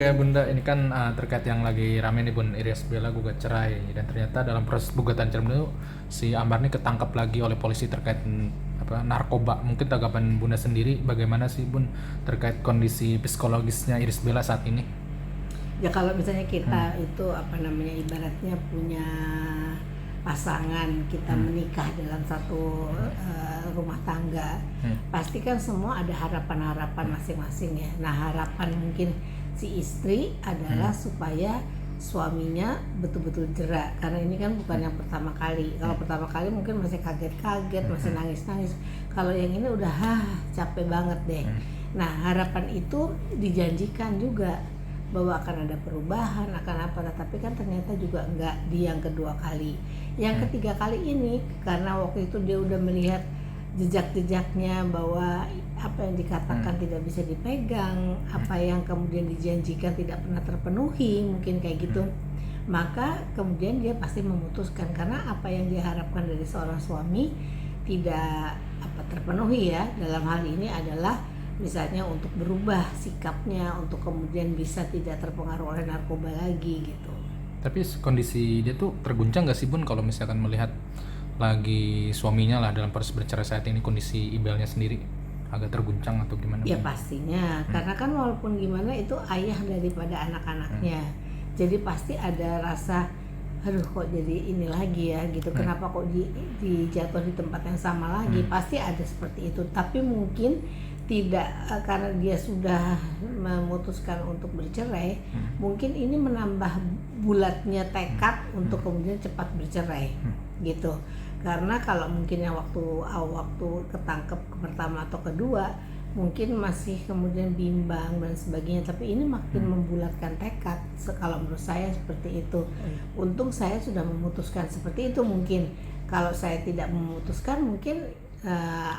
Ya Bunda, ini kan terkait yang lagi rame nih Bun, Irias Bella gugat cerai dan ternyata dalam proses gugatan cerai itu si Amar ini ketangkap lagi oleh polisi terkait narkoba. Mungkin tanggapan Bunda sendiri bagaimana sih Bun terkait kondisi psikologisnya Irias Bella saat ini? Ya kalau misalnya Hmm. kita itu ibaratnya punya pasangan, kita Hmm. menikah dalam satu rumah tangga, Hmm. pasti kan semua ada harapan-harapan masing-masing ya. Nah, harapan mungkin si istri adalah supaya suaminya betul-betul jerak, karena ini kan bukan yang pertama kali. Kalau pertama kali mungkin masih kaget-kaget, masih nangis-nangis. Kalau yang ini udah capek banget deh. Nah, harapan itu dijanjikan juga bahwa akan ada perubahan, akan apa, tapi kan ternyata juga enggak di yang kedua kali. Yang ketiga kali ini, karena waktu itu dia udah melihat jejak-jejaknya bahwa apa yang dikatakan tidak bisa dipegang, apa yang kemudian dijanjikan tidak pernah terpenuhi, mungkin kayak gitu. Maka kemudian dia pasti memutuskan, karena apa yang diharapkan dari seorang suami tidak terpenuhi ya. Dalam hal ini adalah misalnya untuk berubah sikapnya, untuk kemudian bisa tidak terpengaruh oleh narkoba lagi gitu. Tapi kondisi dia tuh terguncang gak sih Bun kalau misalkan melihat lagi suaminya lah dalam proses bercerai saat ini, kondisi Ibelnya sendiri agak terguncang atau gimana Ya Bun? pastinya, karena kan walaupun gimana itu ayah daripada anak-anaknya. Jadi pasti ada rasa, aduh kok jadi ini lagi ya gitu, kenapa kok dijatuh di tempat yang sama lagi. Pasti ada seperti itu, tapi mungkin tidak, karena dia sudah memutuskan untuk bercerai, mungkin ini menambah bulatnya tekad untuk kemudian cepat bercerai gitu. Karena kalau mungkin yang waktu ketangkep pertama atau kedua mungkin masih kemudian bimbang dan sebagainya, tapi ini makin membulatkan tekad. Kalau menurut saya seperti itu. Untung saya sudah memutuskan seperti itu. Mungkin kalau saya tidak memutuskan, mungkin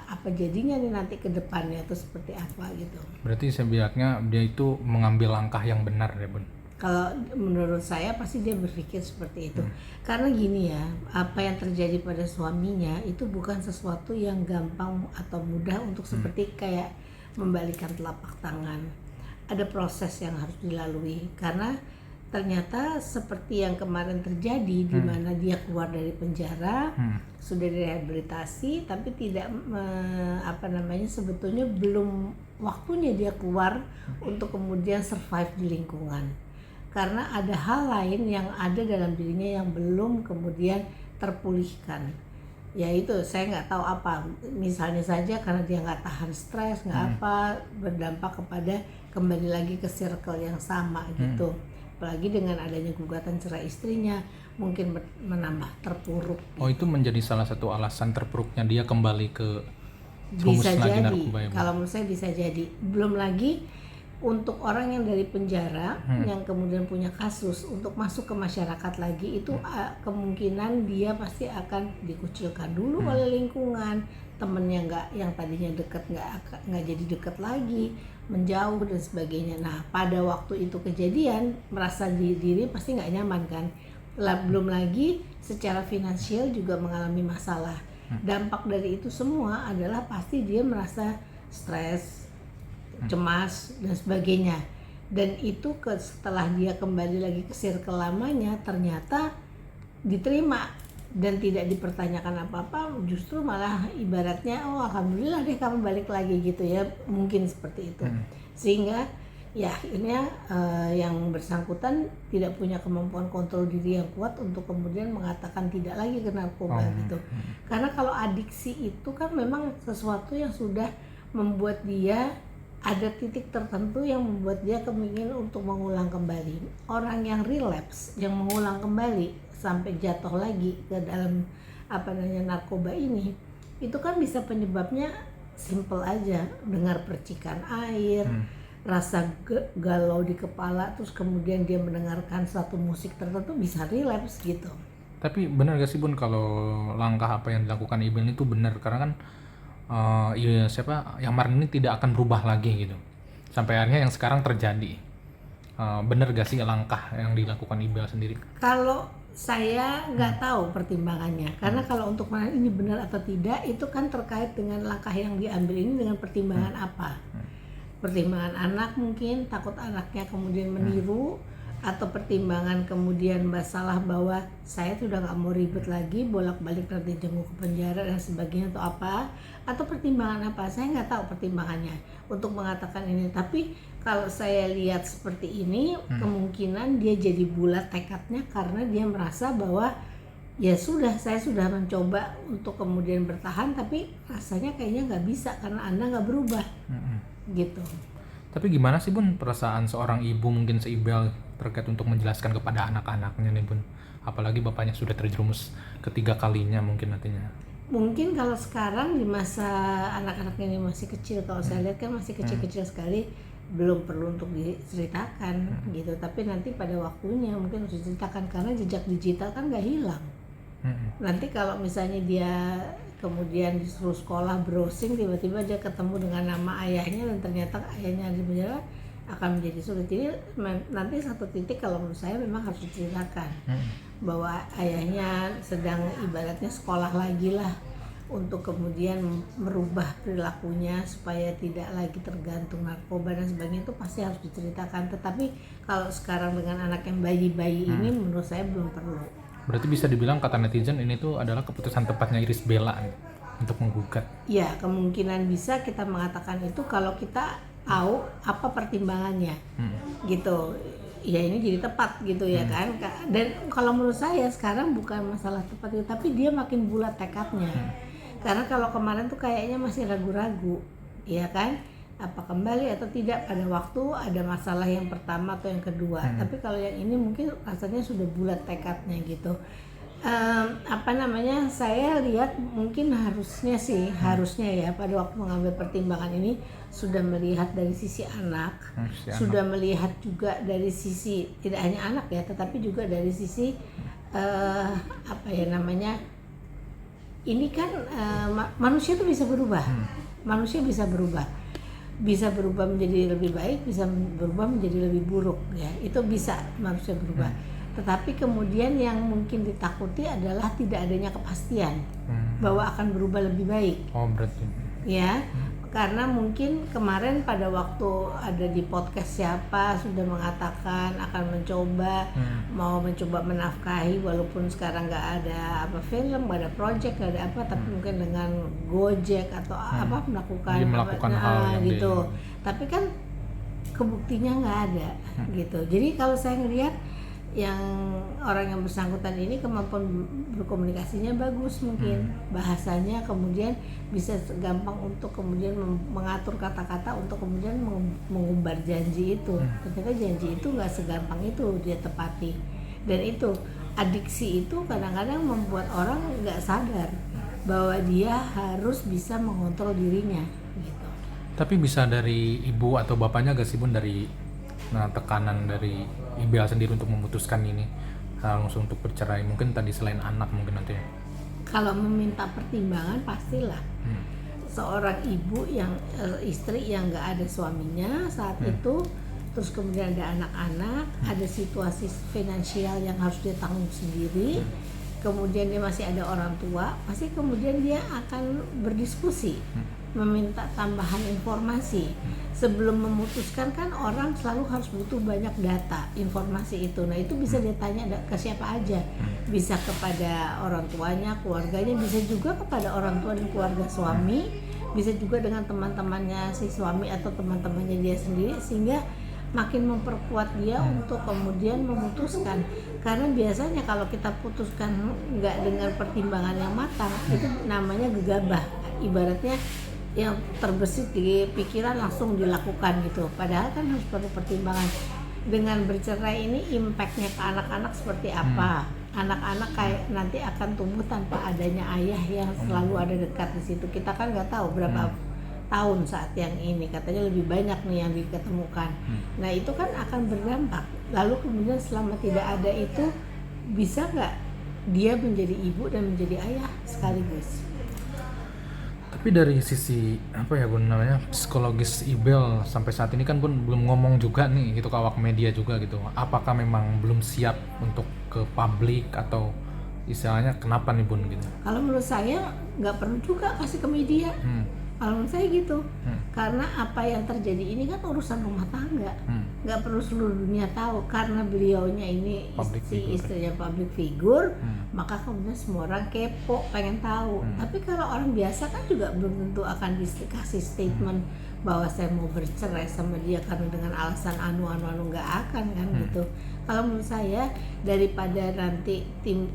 apa jadinya nih nanti ke depannya itu seperti apa gitu. Berarti sebiaknya dia itu mengambil langkah yang benar ya Bun? Kalau menurut saya pasti dia berpikir seperti itu. Karena gini ya, apa yang terjadi pada suaminya itu bukan sesuatu yang gampang atau mudah untuk seperti kayak membalikan telapak tangan. Ada proses yang harus dilalui, karena ternyata seperti yang kemarin terjadi di mana dia keluar dari penjara, sudah direhabilitasi, tapi tidak sebetulnya belum waktunya dia keluar untuk kemudian survive di lingkungan, karena ada hal lain yang ada dalam dirinya yang belum kemudian terpulihkan. Ya itu saya nggak tahu apa, misalnya saja karena dia nggak tahan stres, nggak berdampak kepada kembali lagi ke circle yang sama gitu. Apalagi dengan adanya gugatan cerai istrinya, mungkin menambah terpuruk. Oh, itu menjadi salah satu alasan terpuruknya dia kembali ke rumus Bisa lagi jadi, narkoba ya Bun? kalau menurut saya bisa jadi. Belum lagi untuk orang yang dari penjara yang kemudian punya kasus untuk masuk ke masyarakat lagi, itu kemungkinan dia pasti akan dikucilkan dulu oleh lingkungan, temennya nggak, yang tadinya dekat nggak jadi dekat lagi, menjauh dan sebagainya. Nah, pada waktu itu kejadian, merasa diri pasti nggak nyaman kan. Belum lagi secara finansial juga mengalami masalah. Dampak dari itu semua adalah pasti dia merasa stres, cemas dan sebagainya. Dan itu setelah dia kembali lagi ke circle lamanya, ternyata diterima dan tidak dipertanyakan apa-apa, justru malah ibaratnya, oh alhamdulillah deh kamu balik lagi gitu ya, mungkin seperti itu. Sehingga ya akhirnya yang bersangkutan tidak punya kemampuan kontrol diri yang kuat untuk kemudian mengatakan tidak lagi ke narkoba gitu. Karena kalau adiksi itu kan memang sesuatu yang sudah membuat dia ada titik tertentu yang membuat dia kepingin untuk mengulang kembali. Orang yang relapse, yang mengulang kembali sampai jatuh lagi ke dalam narkoba ini, itu kan bisa penyebabnya simple aja, dengar percikan air, rasa galau di kepala, terus kemudian dia mendengarkan suatu musik tertentu, bisa relapse gitu. Tapi benar gak sih Bun kalau langkah apa yang dilakukan Ibel itu benar? Karena kan yang Marn ini tidak akan berubah lagi gitu sampai akhirnya yang sekarang terjadi. Benar gak sih langkah yang dilakukan Ibel sendiri? Kalau saya nggak tahu pertimbangannya, karena kalau untuk mana ini benar atau tidak itu kan terkait dengan langkah yang diambil ini dengan pertimbangan apa. pertimbangan anak, mungkin takut anaknya kemudian meniru, atau pertimbangan kemudian masalah bahwa saya sudah nggak mau ribet lagi bolak-balik nanti jenguk ke penjara dan sebagainya, atau apa, atau pertimbangan apa, saya nggak tahu pertimbangannya untuk mengatakan ini. Tapi kalau saya lihat seperti ini, kemungkinan dia jadi bulat tekadnya karena dia merasa bahwa ya sudah, saya sudah mencoba untuk kemudian bertahan, tapi rasanya kayaknya nggak bisa karena Anda nggak berubah. Gitu. Tapi gimana sih Bun perasaan seorang ibu mungkin seibel terkait untuk menjelaskan kepada anak-anaknya nih Bun, apalagi bapaknya sudah terjerumus ketiga kalinya mungkin nantinya. Mungkin kalau sekarang di masa anak-anaknya ini masih kecil, kalau saya lihat kan masih kecil-kecil sekali, belum perlu untuk diceritakan gitu. Tapi nanti pada waktunya mungkin harus diceritakan karena jejak digital kan nggak hilang. Nanti kalau misalnya dia kemudian disuruh sekolah browsing, tiba-tiba dia ketemu dengan nama ayahnya dan ternyata ayahnya di penjara, akan menjadi sulit. Jadi nanti satu titik kalau menurut saya memang harus diceritakan bahwa ayahnya sedang ibaratnya sekolah lagi lah untuk kemudian merubah perilakunya supaya tidak lagi tergantung narkoba dan sebagainya, itu pasti harus diceritakan. Tetapi kalau sekarang dengan anak yang bayi-bayi ini menurut saya belum perlu. Berarti bisa dibilang kata netizen ini tuh adalah keputusan tepatnya Irish Bella nih, untuk menggugat. Ya, kemungkinan bisa kita mengatakan itu kalau kita tahu apa pertimbangannya. Gitu. Ya ini jadi tepat gitu ya kan. Dan kalau menurut saya sekarang bukan masalah tepat itu, tapi dia makin bulat tekadnya. Karena kalau kemarin tuh kayaknya masih ragu-ragu, ya kan? Apa kembali atau tidak pada waktu ada masalah yang pertama atau yang kedua. Tapi kalau yang ini mungkin rasanya sudah bulat tekadnya gitu. Saya lihat mungkin harusnya ya pada waktu mengambil pertimbangan ini sudah melihat dari sisi anak, sudah melihat juga dari sisi tidak hanya anak ya, tetapi juga dari sisi ini kan manusia itu bisa berubah, manusia bisa berubah menjadi lebih baik, bisa berubah menjadi lebih buruk ya, itu bisa manusia berubah. Tetapi kemudian yang mungkin ditakuti adalah tidak adanya kepastian bahwa akan berubah lebih baik. Oh berarti. Ya, karena mungkin kemarin pada waktu ada di podcast siapa sudah mengatakan akan mau mencoba menafkahi walaupun sekarang nggak ada film, nggak ada project, nggak ada apa, tapi mungkin dengan Gojek atau melakukan hal yang gitu. Tapi kan kebuktinya nggak ada gitu. Jadi kalau saya ngelihat yang orang yang bersangkutan ini kemampuan berkomunikasinya bagus, mungkin bahasanya kemudian bisa gampang untuk kemudian mengatur kata-kata untuk kemudian mengumbar janji itu. Ternyata janji itu nggak segampang itu dia tepati, dan itu adiksi itu kadang-kadang membuat orang nggak sadar bahwa dia harus bisa mengontrol dirinya gitu. Tapi bisa dari ibu atau bapaknya gak sih Bun, dari tekanan dari Ibel sendiri untuk memutuskan ini langsung untuk bercerai, mungkin tadi selain anak mungkin nanti ya? Kalau meminta pertimbangan pastilah seorang ibu yang istri yang nggak ada suaminya saat itu, terus kemudian ada anak-anak, ada situasi finansial yang harus dia tanggung sendiri, kemudian dia masih ada orang tua, pasti kemudian dia akan berdiskusi, meminta tambahan informasi. Sebelum memutuskan kan orang selalu harus butuh banyak data, informasi itu. Nah itu bisa dia tanya ke siapa aja, bisa kepada orang tuanya, keluarganya, bisa juga kepada orang tua dan keluarga suami, bisa juga dengan teman-temannya si suami atau teman-temannya dia sendiri, sehingga makin memperkuat dia untuk kemudian memutuskan. Karena biasanya kalau kita putuskan nggak dengan pertimbangan yang matang, itu namanya gegabah, ibaratnya yang terbesit di pikiran langsung dilakukan gitu. Padahal kan harus perlu pertimbangan. Dengan bercerai ini impactnya ke anak-anak seperti apa? Anak-anak kayak nanti akan tumbuh tanpa adanya ayah yang selalu ada dekat di situ. Kita kan nggak tahu berapa tahun saat yang ini, katanya lebih banyak nih yang diketemukan. Nah itu kan akan berdampak. Lalu kemudian selama tidak ada itu, bisa nggak dia menjadi ibu dan menjadi ayah sekaligus? Tapi dari sisi Bun namanya psikologis Ibel sampai saat ini kan Bun belum ngomong juga nih gitu ke awak media juga gitu. Apakah memang belum siap untuk ke publik atau istilahnya kenapa nih Bun gitu? Kalau menurut saya nggak perlu juga kasih ke media. Kalau menurut saya gitu, karena apa yang terjadi ini kan urusan rumah tangga, nggak perlu seluruh dunia tahu. Karena beliaunya ini istrinya public figure, maka kemudian semua orang kepo, pengen tahu. Tapi kalau orang biasa kan juga belum tentu akan dikasih statement bahwa saya mau bercerai sama dia karena dengan alasan anu nggak akan kan gitu. Kalau menurut saya daripada nanti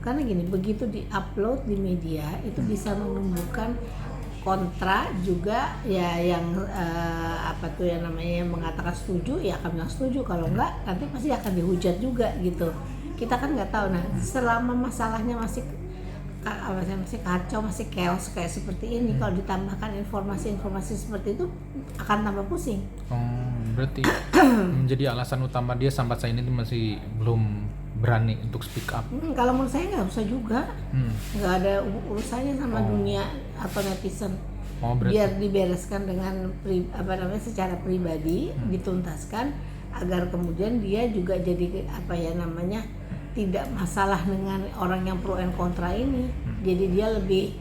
karena gini, begitu di-upload di media itu bisa menumbuhkan kontra juga ya, yang apa tuh yang namanya, yang mengatakan setuju ya akan bilang setuju, kalau enggak nanti pasti akan dihujat juga gitu. Kita kan nggak tahu. Nah, selama masalahnya masih kacau, masih chaos kayak seperti ini, kalau ditambahkan informasi-informasi seperti itu akan tambah pusing. Berarti menjadi alasan utama dia sampai saat ini masih belum berani untuk speak up. Kalau menurut saya nggak usah juga, nggak ada urusannya sama dunia atau netizen. Biar dibereskan dengan secara pribadi, dituntaskan agar kemudian dia juga jadi tidak masalah dengan orang yang pro and kontra ini. Jadi dia lebih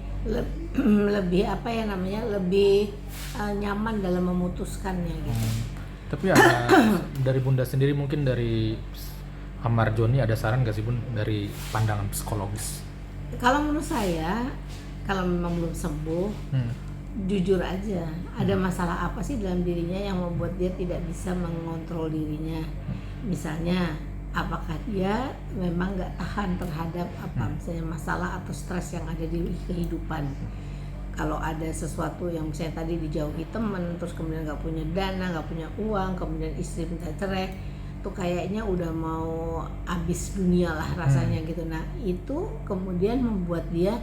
nyaman dalam memutuskannya gitu. Tapi ada dari Bunda sendiri, mungkin dari Ammar Joni, ada saran gak sih Bun dari pandangan psikologis? Kalau menurut saya, kalau memang belum sembuh, jujur aja, ada masalah apa sih dalam dirinya yang membuat dia tidak bisa mengontrol dirinya. Misalnya, apakah dia memang gak tahan terhadap misalnya masalah atau stres yang ada di kehidupan. Kalau ada sesuatu yang misalnya tadi dijauhi teman, terus kemudian gak punya dana, gak punya uang, kemudian istri minta cerai, tuh kayaknya udah mau habis dunia lah rasanya gitu. Nah, itu kemudian membuat dia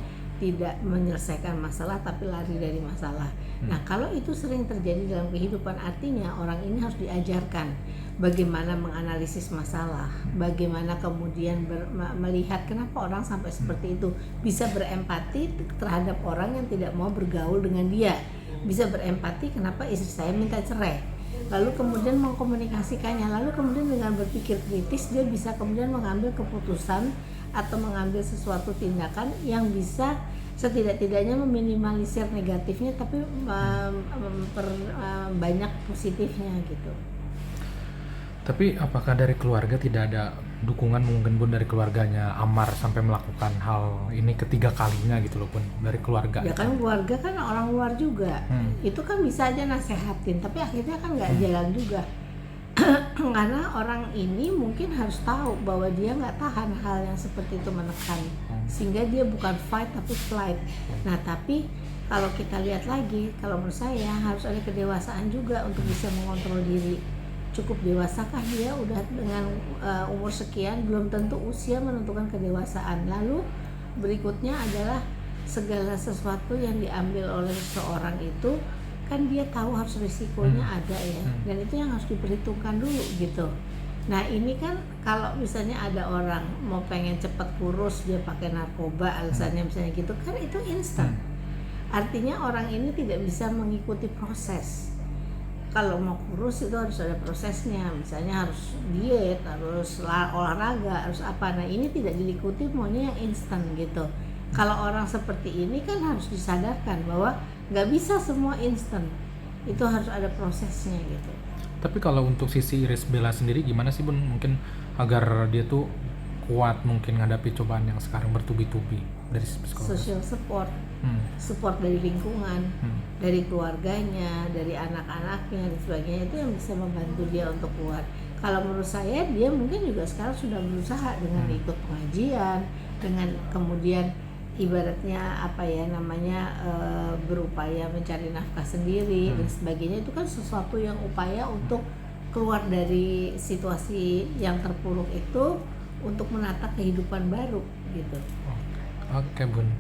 tidak menyelesaikan masalah tapi lari dari masalah. Nah, kalau itu sering terjadi dalam kehidupan, artinya orang ini harus diajarkan bagaimana menganalisis masalah, bagaimana kemudian melihat kenapa orang sampai seperti itu, bisa berempati terhadap orang yang tidak mau bergaul dengan dia, bisa berempati kenapa istri saya minta cerai, lalu kemudian mengkomunikasikannya, lalu kemudian dengan berpikir kritis dia bisa kemudian mengambil keputusan atau mengambil sesuatu tindakan yang bisa setidak-tidaknya meminimalisir negatifnya tapi banyak positifnya gitu. Tapi apakah dari keluarga tidak ada dukungan mungkin Bun dari keluarganya Ammar sampai melakukan hal ini ketiga kalinya gitu loh Bun, dari keluarga? Ya kan keluarga kan orang luar juga, itu kan bisa aja nasehatin tapi akhirnya kan nggak jalan juga. Karena orang ini mungkin harus tahu bahwa dia nggak tahan hal yang seperti itu menekan, sehingga dia bukan fight tapi flight. Nah, tapi kalau kita lihat lagi, kalau menurut saya harus ada kedewasaan juga untuk bisa mengontrol diri. Cukup dewasakah dia udah dengan umur sekian? Belum tentu usia menentukan kedewasaan. Lalu berikutnya adalah segala sesuatu yang diambil oleh seseorang itu kan dia tahu harus risikonya ada ya, dan itu yang harus diperhitungkan dulu gitu. Nah, ini kan kalau misalnya ada orang mau pengen cepat kurus, dia pakai narkoba alasannya misalnya gitu kan, itu instan. Artinya orang ini tidak bisa mengikuti proses. Kalau mau kurus itu harus ada prosesnya, misalnya harus diet, harus olahraga, harus apa. Nah, ini tidak diikuti, maunya yang instan gitu. Kalau orang seperti ini kan harus disadarkan bahwa nggak bisa semua instan, itu harus ada prosesnya gitu. Tapi kalau untuk sisi Irish Bella sendiri gimana sih Bun, mungkin agar dia tuh kuat mungkin menghadapi cobaan yang sekarang bertubi-tubi dari psikolog? Social support, support dari lingkungan, dari keluarganya, dari anak-anaknya dan sebagainya, itu yang bisa membantu dia untuk kuat. Kalau menurut saya dia mungkin juga sekarang sudah berusaha dengan ikut pengajian, dengan kemudian ibaratnya berupaya mencari nafkah sendiri dan sebagainya. Itu kan sesuatu yang upaya untuk keluar dari situasi yang terpuruk itu untuk menata kehidupan baru gitu. Oke Bun.